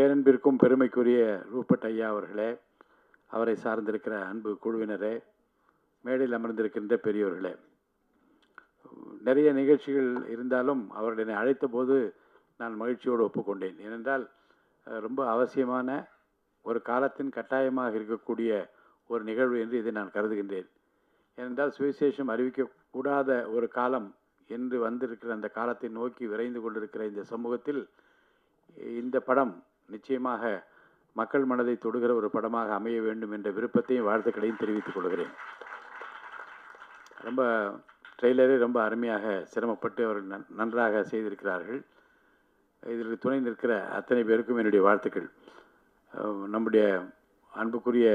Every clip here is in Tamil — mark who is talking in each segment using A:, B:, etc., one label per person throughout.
A: பேரன்பிற்கும் பெருமைக்குரிய ரூபர்ட் ஐயா அவர்களே, அவரை சார்ந்திருக்கிற அன்பு குழுவினரே, மேடையில் அமர்ந்திருக்கின்ற பெரியோர்களே, நிறைய நிகழ்ச்சிகள் இருந்தாலும் அவர்கள் என்னை அழைத்த போது நான் மகிழ்ச்சியோடு ஒப்புக்கொண்டேன். ஏனென்றால் ரொம்ப அவசியமான ஒரு காலத்தின் கட்டாயமாக இருக்கக்கூடிய ஒரு நிகழ்வு என்று இதை நான் கருதுகின்றேன். ஏனென்றால் சுவிசேஷம் அறிவிக்கக்கூடாத ஒரு காலம் என்று வந்திருக்கிற அந்த காலத்தை நோக்கி விரைந்து கொண்டிருக்கிற இந்த சமூகத்தில் இந்த படம் நிச்சயமாக மக்கள் மனதை தொடுகிற ஒரு படமாக அமைய வேண்டும் என்ற விருப்பத்தையும் வாழ்த்துக்களையும் தெரிவித்துக் கொள்கிறேன். ரொம்ப ட்ரெய்லரே ரொம்ப அருமையாக சிரமப்பட்டு அவர்கள் நன்றாக செய்திருக்கிறார்கள். இதற்கு துணை நிற்கிற அத்தனை பேருக்கும் என்னுடைய வாழ்த்துக்கள். நம்முடைய அன்புக்குரிய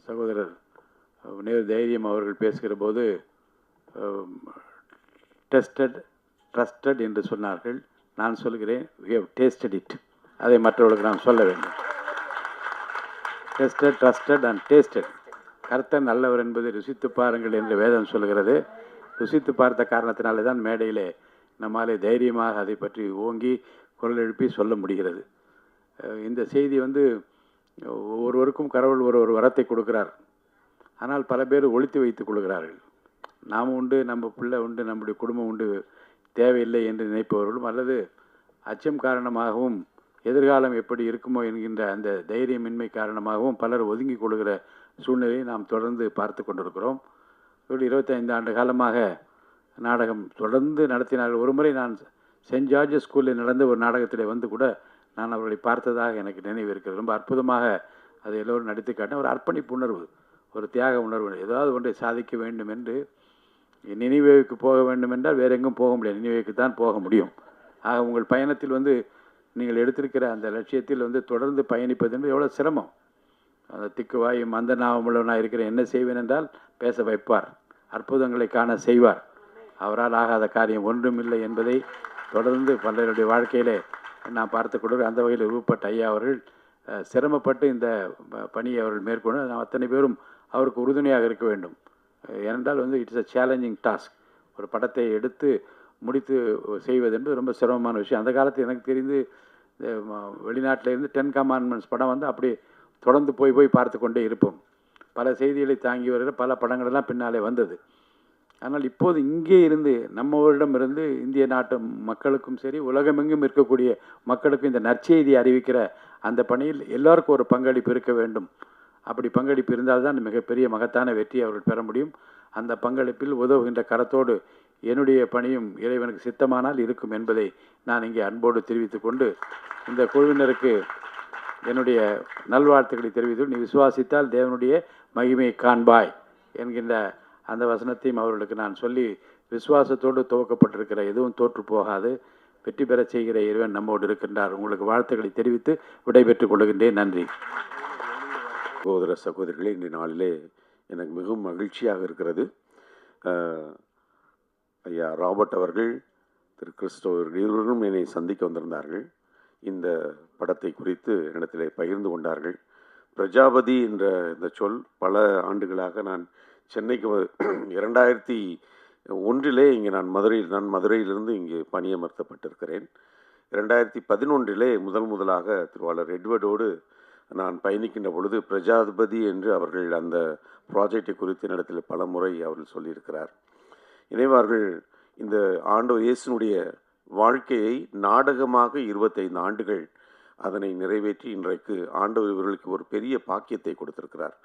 A: சகோதரர் நேரு தைரியம் அவர்கள் பேசுகிற போது டெஸ்டட் ட்ரஸ்டட் என்று சொன்னார்கள். நான் சொல்கிறேன் we have tasted it. அதை மற்றவர்களுக்கு நாம் சொல்ல வேண்டும். Tested trusted and tasted. கர்த்தர் நல்லவர் என்பதை ருசித்து பாருங்கள் என்று வேதம் சொல்கிறது. ருசித்து பார்த்த காரணத்தினாலே தான் மேடையிலே நம்மாலே தைரியமாக அதை பற்றி ஓங்கி குரல் எழுப்பி சொல்ல முடிகிறது. இந்த செய்தி ஒவ்வொருவருக்கும் கடவுள் ஒரு வரத்தை கொடுக்கிறார். ஆனால் பல பேர் ஒழித்து வைத்துக் கொள்கிறார்கள். நாம் உண்டு, நம்ம பிள்ளை உண்டு, நம்முடைய குடும்பம் உண்டு, தேவையில்லை என்று நினைப்பவர்களும், அல்லது அச்சம் காரணமாகவும் எதிர்காலம் எப்படி இருக்குமோ என்கின்ற அந்த தைரியமின்மை காரணமாகவும் பலர் ஒதுங்கி கொள்கிற சூழ்நிலையை நாம் தொடர்ந்து பார்த்து கொண்டிருக்கிறோம். 25 ஆண்டு காலமாக நாடகம் தொடர்ந்து நடத்தினார்கள். ஒரு முறை நான் சென்ட் ஜார்ஜஸ் ஸ்கூலில் நடந்த ஒரு நாடகத்தில் வந்து கூட நான் அவர்களை பார்த்ததாக எனக்கு நினைவு இருக்கிறது. ரொம்ப அற்புதமாக அதை எல்லோரும் நடித்து காட்டின ஒரு அர்ப்பணிப்பு உணர்வு, ஒரு தியாக உணர்வு. ஏதாவது ஒன்றை சாதிக்க வேண்டும் என்று நினைவேவுக்கு போக வேண்டும் என்றால் வேறு எங்கும் போக முடியாது, நினைவேவுக்கு தான் போக முடியும். ஆக உங்கள் பயணத்தில் நீங்கள் எடுத்திருக்கிற அந்த லட்சியத்தில் தொடர்ந்து பயணிப்பது என்பது எவ்வளோ சிரமம். அந்த திக்குவாயும் அந்த நாவமுள்ளவனாக இருக்கிற என்ன செய்வேன் என்றால் பேச வைப்பார், அற்புதங்களை காண செய்வார். அவரால் ஆகாத காரியம் ஒன்றும் இல்லை என்பதை தொடர்ந்து பலருடைய வாழ்க்கையிலே நான் பார்த்து கொண்டு அந்த வகையில் ரூபர்ட் ஐயா அவர்கள் சிரமப்பட்டு இந்த பணியை அவர்கள் மேற்கொண்டு நாம் அத்தனை பேரும் அவருக்கு உறுதுணையாக இருக்க வேண்டும். ஏனென்றால் இட்ஸ் அ சேலஞ்சிங் டாஸ்க். ஒரு படத்தை எடுத்து முடித்து செய்வது என்பது ரொம்ப சிரமமான விஷயம். அந்த காலத்தில் எனக்கு தெரிந்து வெளிநாட்டில் இருந்து 10 கமாண்ட்மெண்ட்ஸ் படம் அப்படி தொடர்ந்து போய் பார்த்து கொண்டே இருப்போம். பல செய்திகளை தாங்கி வருகிற பல படங்களெல்லாம் பின்னாலே வந்தது. ஆனால் இப்போது இங்கே இருந்து நம்மளிடம் இருந்து இந்திய நாட்டு மக்களுக்கும் சரி உலகமெங்கும் இருக்கக்கூடிய மக்களுக்கும் இந்த நற்செய்தியை அறிவிக்கிற அந்த பணியில் எல்லாருக்கும் ஒரு பங்களிப்பு இருக்க வேண்டும். அப்படி பங்களிப்பு இருந்தால்தான் மிகப்பெரிய மகத்தான வெற்றி அவர்கள் பெற முடியும். அந்த பங்களிப்பில் உதவுகின்ற கரத்தோடு என்னுடைய பணியும் இறைவனுக்கு சித்தமானால் இருக்கும் என்பதை நான் இங்கே அன்போடு தெரிவித்துக் கொண்டு இந்த குழுவினருக்கு என்னுடைய நல்வாழ்த்துக்களை தெரிவித்து, நீ விசுவாசித்தால் தேவனுடைய மகிமையை காண்பாய் என்கின்ற அந்த வசனத்தையும் அவர்களுக்கு நான் சொல்லி, விசுவாசத்தோடு துவக்கப்பட்டிருக்கிற எதுவும் தோற்று போகாது, வெற்றி பெற செய்கிற இறைவன் நம்மோடு இருக்கின்றார். உங்களுக்கு வாழ்த்துக்களை தெரிவித்து விடைபெற்றுக் கொள்கின்றேன். நன்றி.
B: சகோதர சகோதரிகளே, இன்றைய நாளிலே எனக்கு மிகவும் மகிழ்ச்சியாக இருக்கிறது. ஐயா ராபர்ட் அவர்கள், திரு கிறிஸ்டோவர்கள் இருவரும் என்னை சந்திக்க வந்திருந்தார்கள். இந்த படத்தை குறித்து இடத்திலே பகிர்ந்து கொண்டார்கள். பிரஜாபதி என்ற இந்த சொல் பல ஆண்டுகளாக நான் சென்னைக்கு 2001 இங்கே நான் மதுரையிலிருந்து இங்கே பணியமர்த்தப்பட்டிருக்கிறேன். 2011 முதலாக திருவாளர் எட்வர்டோடு நான் பயணிக்கின்ற பொழுது பிரஜாபதி என்று அவர்கள் அந்த ப்ராஜெக்டை குறித்து இடத்தில் பல முறை அவர்கள் சொல்லியிருக்கிறார். இணைவார்கள் இந்த ஆண்டவர் இயேசுனுடைய வாழ்க்கையை நாடகமாக 25 ஆண்டுகள் அதனை நிறைவேற்றி இன்றைக்கு ஆண்டவர் இவர்களுக்கு ஒரு பெரிய பாக்கியத்தை கொடுத்திருக்கிறார்.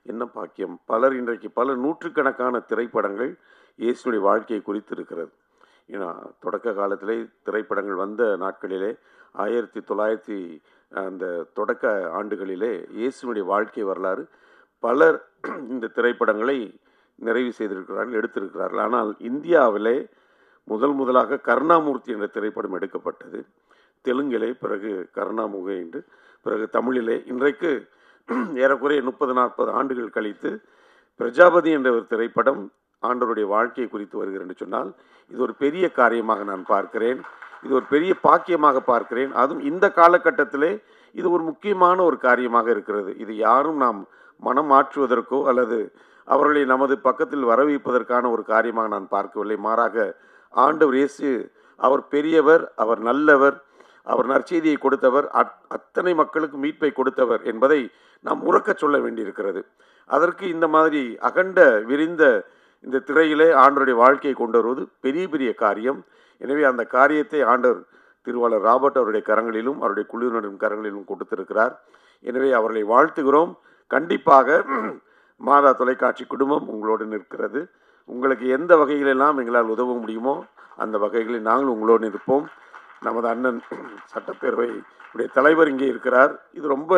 B: என்ன பாக்கியம்? இன்றைக்கு பல நூற்றுக்கணக்கான திரைப்படங்கள் இயேசுனுடைய வாழ்க்கையை குறித்து இருக்கிறது. ஏன்னா தொடக்க காலத்திலே திரைப்படங்கள் வந்த நாட்களிலே 1900 அந்த தொடக்க ஆண்டுகளிலே இயேசுனுடைய வாழ்க்கை வரலாறு பலர் இந்த திரைப்படங்களை நிறைவு செய்திருக்கிறார்கள், எடுத்திருக்கிறார்கள். ஆனால் இந்தியாவிலே முதலாக கருணாமூர்த்தி என்ற திரைப்படம் எடுக்கப்பட்டது. தெலுங்கிலே, பிறகு கருணாமுகை என்று, பிறகு தமிழிலே. இன்றைக்கு ஏறக்குறைய 30-40 ஆண்டுகள் கழித்து பிரஜாபதி என்ற ஒரு திரைப்படம் ஆண்டவருடைய வாழ்க்கையை குறித்து வருகிறது என்று சொன்னால் இது ஒரு பெரிய காரியமாக நான் பார்க்கிறேன். இது ஒரு பெரிய பாக்கியமாக பார்க்கிறேன். அதுவும் இந்த காலகட்டத்திலே இது ஒரு முக்கியமான ஒரு காரியமாக இருக்கிறது. இது யாரும் நாம் மனம் மாற்றுவதற்கோ அல்லது அவர்களை நமது பக்கத்தில் வரவைப்பதற்கான ஒரு காரியமாக நான் பார்க்கவில்லை. மாறாக ஆண்டவர் இயேசு அவர் பெரியவர், அவர் நல்லவர், அவர் நற்செய்தியை கொடுத்தவர், அத்தனை மக்களுக்கு மீட்பை கொடுத்தவர் என்பதை நாம் உறக்கச் சொல்ல வேண்டியிருக்கிறது. அதற்கு இந்த மாதிரி அகண்ட விரிந்த இந்த திரையிலே ஆண்டவருடைய வாழ்க்கையை கொண்டு வருவது பெரிய பெரிய காரியம். எனவே அந்த காரியத்தை ஆண்டவர் திருவாளர் ராபர்ட் அவருடைய கரங்களிலும் அவருடைய குழுவினரின் கரங்களிலும் கொடுத்திருக்கிறார். எனவே அவர்களை வாழ்த்துகிறோம். கண்டிப்பாக மாதா தொலைக்காட்சி குடும்பம் உங்களோடு நிற்கிறது. உங்களுக்கு எந்த வகையிலெல்லாம் எங்களால் உதவ முடியுமோ அந்த வகைகளில் நாங்கள் உங்களோடு இருப்போம். நமது அண்ணன் சட்டப்பேரவை உடைய தலைவர் இங்கே இருக்கிறார். இது ரொம்ப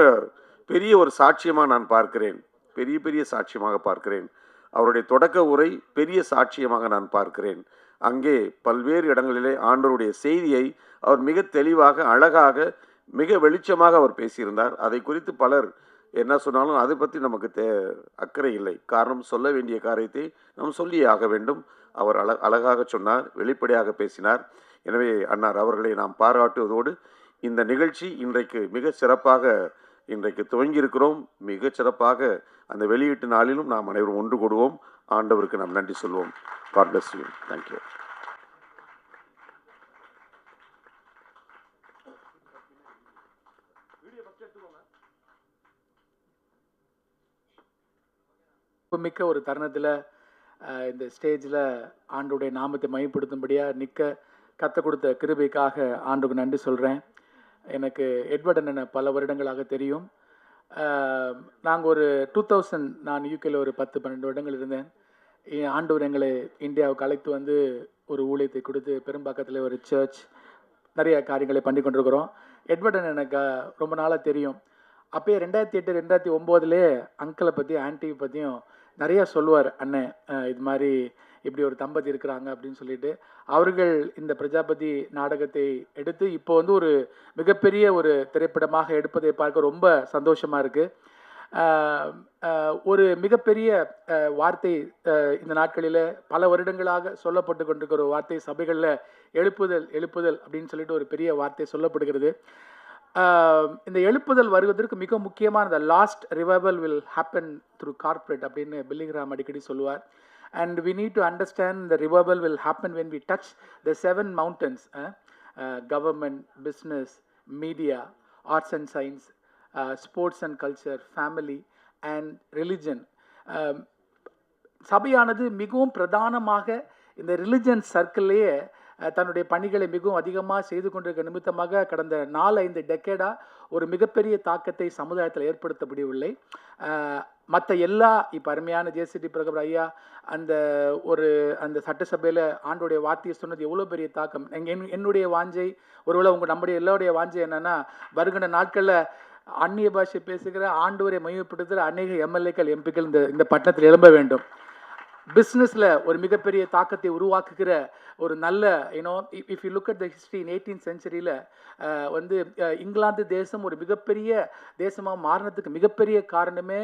B: பெரிய ஒரு சாட்சியமாக நான் பார்க்கிறேன், பெரிய பெரிய சாட்சியமாக பார்க்கிறேன். அவருடைய தொடக்க உரை பெரிய சாட்சியமாக நான் பார்க்கிறேன். அங்கே பல்வேறு இடங்களிலே ஆண்டவருடைய செய்தியை அவர் மிக தெளிவாக, அழகாக, மிக வெளிச்சமாக அவர் பேசியிருந்தார். அதை குறித்து பலர் என்ன சொன்னாலும் அதை பற்றி நமக்கு அக்கறை இல்லை. காரணம், சொல்ல வேண்டிய காரியத்தை நாம் சொல்லியே ஆக வேண்டும். அவர் அழகாக சொன்னார், வெளிப்படையாக பேசினார். எனவே அன்னார் அவர்களை நாம் பாராட்டுவதோடு இந்த நிகழ்ச்சி இன்றைக்கு மிக சிறப்பாக இன்றைக்கு துவங்கியிருக்கிறோம். மிக சிறப்பாக அந்த வெளியீட்டு நாளிலும் நாம் அனைவரும் ஒன்று கூடுவோம். ஆண்டவருக்கு நாம் நன்றி சொல்வோம். God bless you. தேங்க்யூ.
C: மிக்க ஒரு தருணத்தில் இந்த ஸ்டேஜில் ஆண்டோடைய நாமத்தை மையப்படுத்தும்படியாக நிற்க கற்றுக் கொடுத்த கிருபைக்காக ஆண்டுக்கு நன்றி சொல்கிறேன். எனக்கு எட்வர்ட் அண்ணனை பல வருடங்களாக தெரியும். நாங்கள் ஒரு 2000 நான் யூகேல ஒரு 10-12 வருடங்கள் இருந்தேன். ஆண்டவர் எங்களை இந்தியாவுக்கு அழைத்து வந்து ஒரு ஊழியத்தை கொடுத்து பெரும்பாக்கத்தில் ஒரு சர்ச் நிறைய காரியங்களை பண்ணி கொண்டிருக்கிறோம். எட்வர்ட் அண்ணன் எனக்கு ரொம்ப நாளாக தெரியும். அப்போயே 2008 2009 அங்கிளை பற்றி ஆன்டியை பற்றியும் நிறையா சொல்லுவார். அண்ணன் இது மாதிரி இப்படி ஒரு தம்பதி இருக்கிறாங்க அப்படின்னு சொல்லிட்டு அவர்கள் இந்த பிரஜாபதி நாடகத்தை எடுத்து இப்போ வந்து ஒரு மிகப்பெரிய ஒரு திரைப்படமாக எடுப்பதை பார்க்க ரொம்ப சந்தோஷமாக இருக்குது. ஒரு மிகப்பெரிய வார்த்தை இந்த நாட்களில் பல வருடங்களாக சொல்லப்பட்டு கொண்டிருக்கிற ஒரு வார்த்தை சபைகளில் எழுப்புதல் எழுப்புதல் அப்படின்னு சொல்லிட்டு ஒரு பெரிய வார்த்தை சொல்லப்படுகிறது. இந்த எழுப்புதல் வருவதற்கு மிக முக்கியமான இந்த last revival will happen through corporate அப்படின்னு பில்லிகிராம் அடிக்கடி சொல்லுவார். And we need to understand the revival will happen when we touch the 7 mountains, government, business, media, arts and science, sports and culture, family and religion. சபையானது மிகவும் பிரதானமாக இந்த ரிலிஜன் சர்க்கிள்லேயே தன்னுடைய பணிகளை மிகவும் அதிகமாக செய்து கொண்டிருக்க நிமித்தமாக கடந்த 4-5 டெக்கேடாக ஒரு மிகப்பெரிய தாக்கத்தை சமுதாயத்தில் ஏற்படுத்த முடியவில்லை. மற்ற எல்லா இப்போ அருமையான ஜேசிடி பிரகபர் ஐயா அந்த சட்டசபையில் ஆண்டோடைய வார்த்தையை சொன்னது எவ்வளோ பெரிய தாக்கம். என்னுடைய வாஞ்சை, ஒருவேளை நம்முடைய எல்லோருடைய வாஞ்சை என்னன்னா, வருகிற நாட்களில் அந்நிய பாஷை பேசுகிற ஆண்டவரை மையப்படுத்துகிற அநேக எம்எல்ஏக்கள் எம்பிக்கள் இந்த பட்டணத்தில் எழும்ப வேண்டும். பிஸ்னஸில் ஒரு மிகப்பெரிய தாக்கத்தை உருவாக்குகிற ஒரு நல்ல if you look at the history in 18th century வந்து இங்கிலாந்து தேசம் ஒரு மிகப்பெரிய தேசமாக மாறினதுக்கு மிகப்பெரிய காரணமே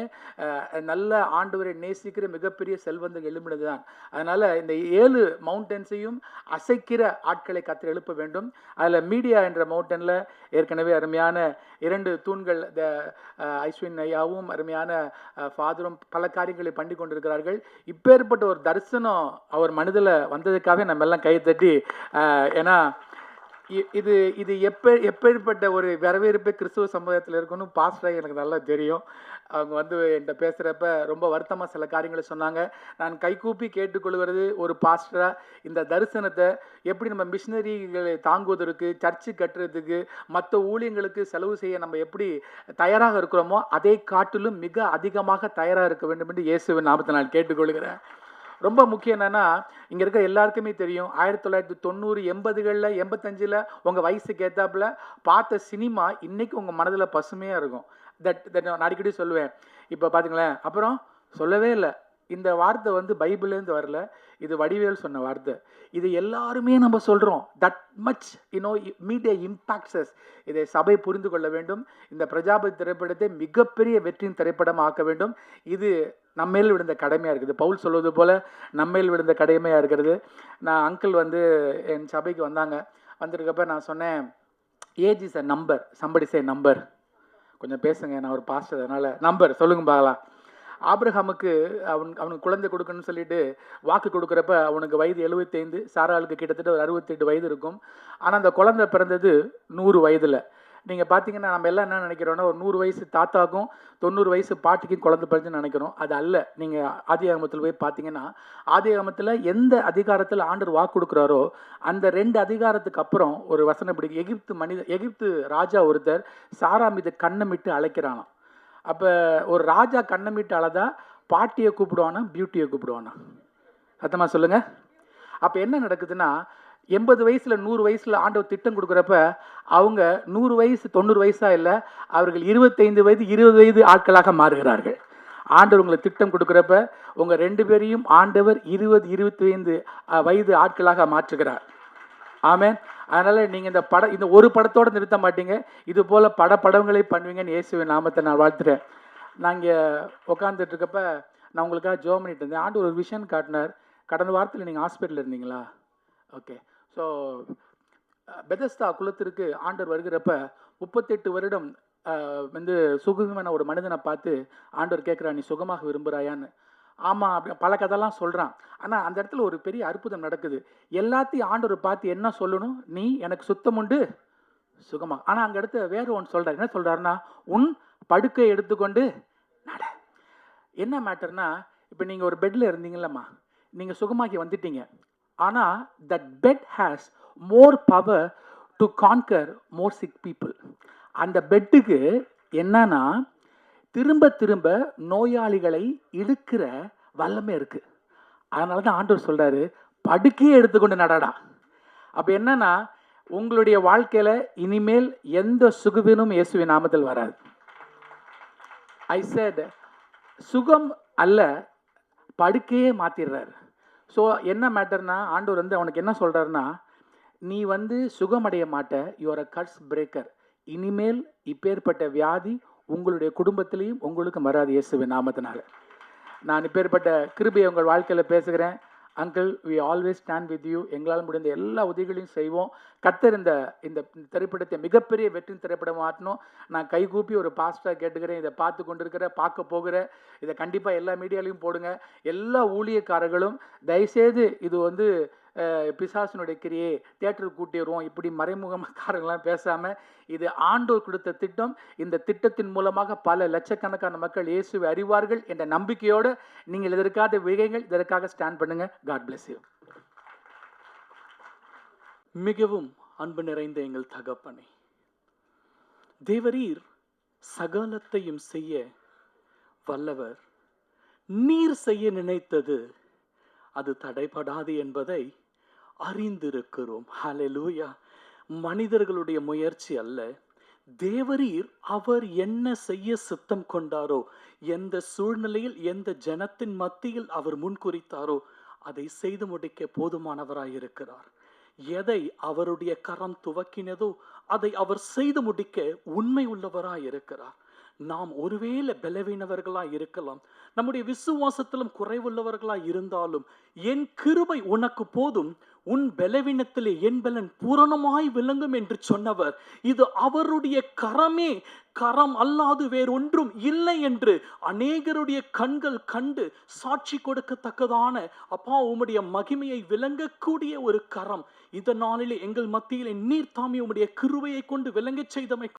C: நல்ல ஆண்டவரை நேசிக்கிற மிகப்பெரிய செல்வந்தங்கள் எழும்பினது தான். அதனால் இந்த 7 மவுண்டன்ஸையும் அசைக்கிற ஆட்களை கற்று எழுப்ப வேண்டும். அதில் மீடியா என்ற மவுண்டனில் ஏற்கனவே அருமையான 2 தூண்கள் ஐஸ்வின் ஐயாவும் அருமையான ஃபாதரும் பல காரியங்களை பண்ணி கொண்டிருக்கிறார்கள். இப்பேற்பட்ட ஒரு தரிசனம் அவர் மனதில் வந்ததுக்காகவே நம்ம எல்லாம் கை தட்டி, ஏன்னா இது எப்பேற்பட்ட ஒரு வரவேற்பு கிறிஸ்துவ சமுதாயத்தில் இருக்குன்னு பாஸ்டராக எனக்கு நல்லா தெரியும். அவங்க வந்து என்கிட்ட பேசுகிறப்ப ரொம்ப வருத்தமாக சில காரியங்களை சொன்னாங்க. நான் கைகூப்பி கேட்டுக்கொள்கிறது ஒரு பாஸ்டராக இந்த தரிசனத்தை எப்படி நம்ம மிஷினரிகளை தாங்குவதற்கு, சர்ச்சு கட்டுறதுக்கு, மற்ற ஊழியங்களுக்கு செலவு செய்ய நம்ம எப்படி தயாராக இருக்கிறோமோ அதை காட்டிலும் மிக அதிகமாக தயாராக இருக்க வேண்டும் என்று இயேசுவின் நாமத்தை நான் கேட்டுக்கொள்கிறேன். ரொம்ப முக்கியம் என்னன்னா, இங்கே இருக்க எல்லாருக்குமே தெரியும் 1990 80களில் 85ல் உங்கள் வயசுக்கு ஏற்றாப்புல பார்த்த சினிமா இன்னைக்கு உங்கள் மனதில் பசுமையாக இருக்கும். தட் நான் அடிக்கடி சொல்லுவேன். இப்போ பார்த்துங்களேன், அப்புறம் சொல்லவே இல்லை. இந்த வார்த்தை வந்து பைபிள்லேருந்து வரல, இது வடிவேல் சொன்ன வார்த்தை. இது எல்லாருமே நம்ம சொல்கிறோம். That much media impacts us. இதை சபை புரிந்து கொள்ள வேண்டும். இந்த பிரஜாபதி திரைப்படத்தை மிகப்பெரிய வெற்றியின் திரைப்படம் ஆக்க வேண்டும். இது நம்மேல் விழுந்த கடமையாக இருக்குது. பவுல் சொல்வது போல் நம்மேல் விழுந்த கடமையாக இருக்கிறது. நான் அங்கிள் வந்து என் சபைக்கு வந்திருக்கப்ப நான் சொன்னேன், age is a number, somebody say number. கொஞ்சம் பேசுங்க, நான் ஒரு பாஸ்டர், அதனால் நம்பர் சொல்லுங்க பார்க்கலாம். ஆபிரகாமுக்கு அவனுக்கு குழந்தை கொடுக்கணும்னு சொல்லிட்டு வாக்கு கொடுக்குறப்ப அவனுக்கு வயது 75, சாராளுக்கு கிட்டத்தட்ட ஒரு 68 வயது இருக்கும். ஆனால் அந்த குழந்தை பிறந்தது 100 வயதில். நீங்கள் பார்த்தீங்கன்னா நம்ம எல்லாம் என்ன நினைக்கிறோன்னா, ஒரு 100 வயசு தாத்தாக்கும் 90 வயசு பாட்டிக்கும் குழந்தை பிறந்துன்னு நினைக்கிறோம். அது அல்ல. நீங்கள் ஆதியாகமத்தில் போய் பார்த்தீங்கன்னா, ஆதியாகமத்தில் எந்த அதிகாரத்தில் ஆண்டவர் வாக்கு கொடுக்குறாரோ அந்த 2 அதிகாரத்துக்கு அப்புறம் ஒரு வசனம் பிடிக்கும். எகிப்து ராஜா ஒருத்தர் சாரா மீது கண்ணமிட்டு அழைக்கிறானாம். அப்போ ஒரு ராஜா கண்ணமிட்டு அழதா பாட்டியை கூப்பிடுவானா, பியூட்டியை கூப்பிடுவானா? சத்தமாக சொல்லுங்கள். அப்போ என்ன நடக்குதுன்னா, 80 வயசில் 100 வயசில் ஆண்டவர் திட்டம் கொடுக்குறப்ப அவங்க 100 வயசு 90 வயசாக இல்லை, அவர்கள் 25 வயது 20 வயது ஆட்களாக மாறுகிறார்கள். ஆண்டவர் உங்களை திட்டம் கொடுக்குறப்ப உங்கள் 2 பேரையும் ஆண்டவர் 20-25 வயது ஆட்களாக மாற்றுகிறார். ஆமென். அதனால் நீங்கள் இந்த ஒரு படத்தோடு நிறுத்த மாட்டீங்க, இது போல் படங்களை பண்ணுவீங்கன்னு இயேசுவின் நாமத்தை நான் வாழ்த்துறேன். நாங்கள் உட்காந்துட்டு இருக்கப்ப நான் உங்களுக்காக ஜெபம் பண்ணிட்டு இருந்தேன். ஆண்டவர் ஒரு விஷயம் காட்டினார். கடந்த வாரத்தில் நீங்கள் ஹாஸ்பிட்டலில் இருந்தீங்களா? ஓகே. ஸோ பெதஸ்தா குலத்திற்கு ஆண்டவர் வருகிறப்ப 38 வருடம் சுகமான ஒரு மனிதனை பார்த்து ஆண்டவர் கேட்குறா, நீ சுகமாக விரும்புகிறாயான்னு. ஆமாம், அப்படி பல கதைலாம் சொல்கிறான். ஆனால் அந்த இடத்துல ஒரு பெரிய அற்புதம் நடக்குது. எல்லாத்தையும் ஆண்டவர் பார்த்து என்ன சொல்லணும்? நீ எனக்கு சுத்தம் உண்டு சுகமாக. ஆனால் அங்கே அடுத்து வேறு ஒன்று சொல்கிறார். என்ன சொல்கிறாருன்னா, உன் படுக்கை எடுத்துக்கொண்டு நட. என்ன மேட்டர்னா, இப்போ நீங்கள் ஒரு பெட்டில் இருந்தீங்களம்மா, நீங்கள் சுகமாக்கி வந்துட்டீங்க. ஆனால் that bed has more power to conquer more sick people. அந்த பெட்டுக்கு என்னன்னா திரும்ப திரும்ப நோயாளிகளை இழுக்கிற வல்லமை இருக்குது. அதனால தான் ஆண்டவர் சொல்கிறாரு, படுக்கையே எடுத்துக்கொண்டு நடடா. அப்போ என்னன்னா, உங்களுடைய வாழ்க்கையில் இனிமேல் எந்த சுகவீனும் இயேசுவின் நாமத்தில் வராது. ஐ செட் சுகம் அல்ல, படுக்கையே மாற்றிடுறாரு. ஸோ என்ன மேட்டர்னா, ஆண்டவர் அவனுக்கு என்ன சொல்கிறாருன்னா, நீ சுகமடைய மாட்ட, யூஆர் அ கட்ஸ் பிரேக்கர். இனிமேல் இப்பேற்பட்ட வியாதி உங்களுடைய குடும்பத்திலையும் உங்களுக்கு வராது இயேசுவின் நாமத்தினால. நான் இப்பேற்பட்ட கிருபையை உங்கள் வாழ்க்கையில் பேசுகிறேன். Uncle, we always stand with you. எங்களால் முடிந்த எல்லா உதவிகளையும் செய்வோம். கர்த்தர் இந்த திரைப்படத்தை மிகப்பெரிய வெற்றி திரைப்படம் மாற்றணும். நான் கைகூப்பி ஒரு பாஸ்டராக கேட்டுக்கிறேன். இதை பார்க்க போகிற இதை கண்டிப்பாக எல்லா மீடியாலையும் போடுங்க. எல்லா ஊழியக்காரர்களும் தயவுசெய்து இது பிசாசினுடைய கிரியை, தியேட்டருக்கு கூட்டி வருவோம், இப்படி மறைமுகக்காரங்களாம் பேசாமல், இது ஆண்டோர் கொடுத்த திட்டம். இந்த திட்டத்தின் மூலமாக பல லட்சக்கணக்கான மக்கள் இயேசுவை அறிவார்கள் என்ற நம்பிக்கையோடு நீங்கள் இதற்காக விகைகள், இதற்காக ஸ்டாண்ட் பண்ணுங்க. God bless you.
D: மிகவும் அன்பு நிறைந்த எங்கள் தகப்பனே, தேவரீர் சகலத்தையும் செய்ய வல்லவர். நீர் செய்ய நினைத்தது அது தடைபடாது என்பதை அறிந்திருக்கிறோம். ஹல்லேலூயா. மனிதர்களுடைய முயற்சி அல்ல, தேவரீர் அவர் என்ன செய்ய சித்தம் கொண்டாரோ, எந்த சூழ்நிலையில் எந்த ஜனத்தின் மத்தியில் அவர் முன்குறித்தாரோ அதை செய்து முடிக்க போதுமானவராயிருக்கிறார். எதை அவருடைய கரம் துவக்கினதோ அதை அவர் செய்து முடிக்க உண்மை உள்ளவராயிருக்கிறார். நாம் ஒருவேளை பலவீனவர்களாய் இருக்கலாம், நம்முடைய விசுவாசத்திலும் குறைவுள்ளவர்களாய் இருந்தாலும், என் கிருபை உனக்கு போதும், உன் பலவீனத்திலே என் பலன் பூரணமாய் விளங்கும் என்று சொன்னவர், இது அவருடைய கரமே, கரம் அல்லாது வேறொன்றும் இல்லை என்று அநேகருடைய கண்கள் கண்டு சாட்சி கொடுக்கத்தக்கதான அப்பா உம்முடைய மகிமையை விளங்கக்கூடிய ஒரு கரம் இந்த நாளிலே எங்கள் மத்தியிலே நீர் தாமே உம்முடைய கிருபையை கொண்டு விளங்கச் செய்தமை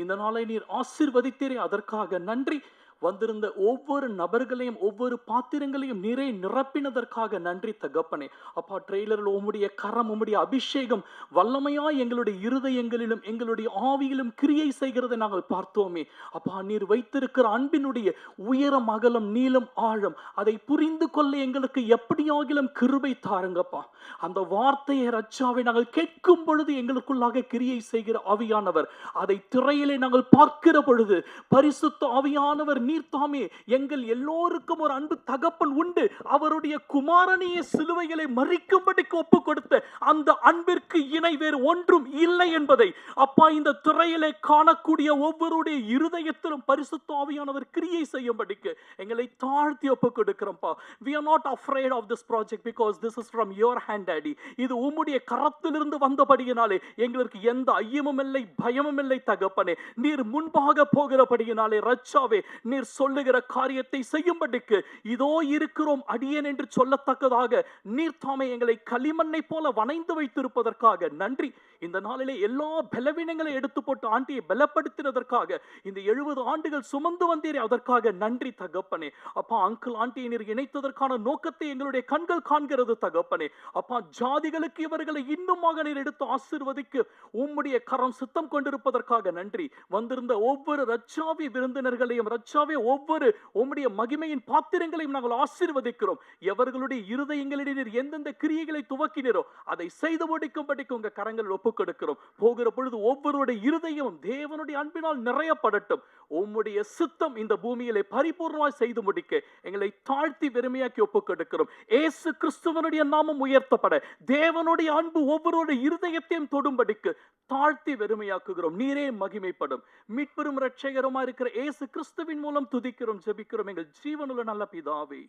D: இந்த நாளை நீர் ஆசீர்வதித்தீரே, அதற்காக நன்றி. வந்திருந்த ஒவ்வொரு நபர்களையும் ஒவ்வொரு பாத்திரங்களையும் நீரை நிரப்பினதற்காக நன்றி தகப்பனே. அப்பா, ட்ரெய்லரில் உம்முடைய கரம் உம்முடைய அபிஷேகம் வல்லமையாய் எங்களுடைய இருதயங்களிலும் எங்களுடைய ஆவியிலும் கிரியை செய்கிறதை நாங்கள் பார்த்தோமே. அப்பா, நீர் வைத்திருக்கிற அன்பினுடைய உயரம் அகலம் நீளம் ஆழம் அதை புரிந்து கொள்ள எங்களுக்கு எப்படியாகிலும் கிருபை தாருங்கப்பா. அந்த வார்த்தையை ரட்சாவை நாங்கள் கேட்கும் பொழுது எங்களுக்குள்ளாக கிரியை செய்கிற ஆவியானவர், அதை திரையிலே நாங்கள் பார்க்கிற பொழுது பரிசுத்த ஆவியானவர் நீர் தாமே எங்கள் எல்லோருக்கும் ஒரு அன்பு தகப்பன் உண்டு, அவருடைய குமாரனையே சிலுவைகளை மறிக்கும்படிக்கு ஒப்பு கொடுத்த அந்த அன்பிற்கு இணை வேறு ஒன்றும் இல்லை என்பதை அப்பா இந்த துறையிலே காணக்கூடிய ஒவ்வொருடைய இருதயத்திலும் பரிசுத்த ஆவியானவர் கிரியை செய்யும்படிக்கு எங்களை தாழ்த்தி ஒப்பு கொடுக்கிறோம்ப்பா. We are not afraid of this project because this is from your hand, Daddy. இது உம்முடைய கரத்திலிருந்து வந்தபடியினாலே எங்களுக்கு எந்த ஐயமும் இல்லை பயமும் இல்லை தகப்பனே. நீர் முன்பாக போகிறபடியினாலே ரட்சாவே நீர் நீர் சொல்லுகிற காரியத்தை செய்யும்படிக்கு இதோ இருக்கிறோம் அடியேன் என்று சொல்லத்தக்கதாக நீர் தாமே எங்களை களிமண்ணை போல வணைந்து வைத்திருப்பதற்காக நன்றி. இந்த நாளிலே எல்லா பலவீனங்களை எடுத்து போட்டு ஆண்டியை பலப்படுத்தினதற்காக, இந்த 70 ஆண்டுகள் சுமந்து வந்தீரே அதற்காக நன்றி தகப்பனே. அப்பா, அங்கிள் ஆண்டியை நீர் இணைத்ததற்கான நோக்கத்தை எங்களுடைய கண்கள் காண்கிறது தகப்பனே. அப்பா, ஜாதிகளுக்கு இவர்களை இன்னுமாக நீர் எடுத்து ஆசீர்வதிக்க உம்முடைய கரம் சித்தம் கொண்டிருப்பதற்காக நன்றி. வந்திருந்த ஒவ்வொரு ரட்சாவி விருந்தினர்களையும், ரட்சாவே ஒவ்வொரு உம்முடைய மகிமையின் பாத்திரங்களையும் நாங்கள் ஆசீர்வதிக்கிறோம். எவர்களுடைய இருதயங்களில் நீர் எந்தெந்த கிரியைகளை துவக்கினரோ அதை செய்து முடிக்கும்படிக்கு உங்க கரங்கள் ஒப்புக் கொடுக்கிறோம். போகிற பொழுது ஒவ்வொருடைய இருதயமும் தேவனுடைய அன்பினால் நிறையப்படட்டும். உம்முடைய சித்தம் இந்த பூமியிலே பரிபூர்ணமாய் செய்து முடிக்க எங்களை தாழ்த்தி வெறுமையாக்கி ஒப்புக் கொடுக்கிறோம். இயேசு கிறிஸ்துவனுடைய நாமம் உயர்த்தப்பட, தேவனுடைய அன்பு ஒவ்வொருடைய இருதயத்தையும் தொடும்படிக்கு தாழ்த்தி வெறுமையாக்குகிறோம். நீரே மகிமைப்படும். மீட்பெரும் இரட்சகருமா இருக்கிற இயேசு கிறிஸ்துவின் மூலம் துதிக்கிறோம், ஜெபிக்கிறோம் எங்கள் ஜீவனுள்ள நல்ல பிதாவே.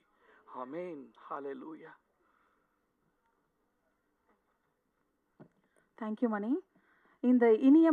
D: ஆமென். ஹல்லேலூயா.
E: தேங்க்யூ மணி. இந்த இனிய